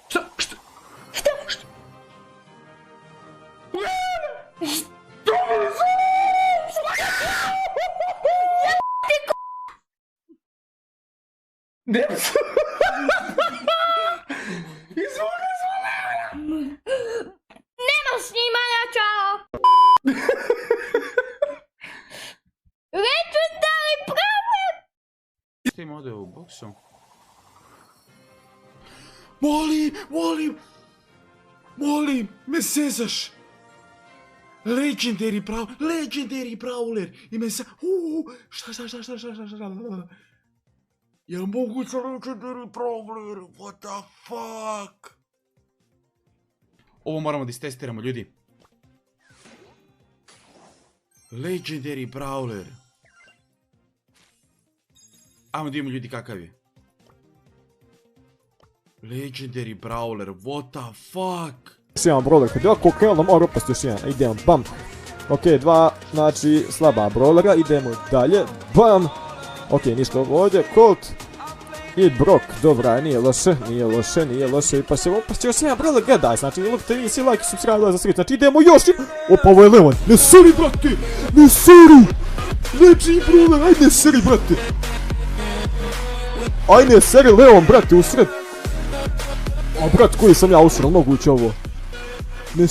Šta? Šta? Šta? Šta? Ne Nema snimanja, čao! Legendary problem! Šta ima ovdje u boksu? Molim, me sezaš! Legendary Brawler! I me sa... Šta? Jel moguće Legendary Brawler? What the fuck? Ovo moramo da istestiramo, ljudi. Legendary Brawler. Ajmo da vidimo, ljudi, kakav je. Legendary Brawler, what the fuck? Još jedan brawler, kad je ovako krenuo, mora upasti još jedan, idemo, bam. Ok, dva, znači, slaba brawlera, idemo dalje, bam. Ok, ništa ovo ovdje, Colt. I Brock, dobra, nije loše, pa se još jedan brawler, gledaj, znači, lupite vi si like, subscribe, za sreći, znači, idemo još, opa, ovo je Leon, ne seri, brate, ne seri, legendary brawler, ajde ne seri, brate. Ajde ne seri, Leon, brate, u sred. A brat, koji sam ja usrao, moguće ovo. Ne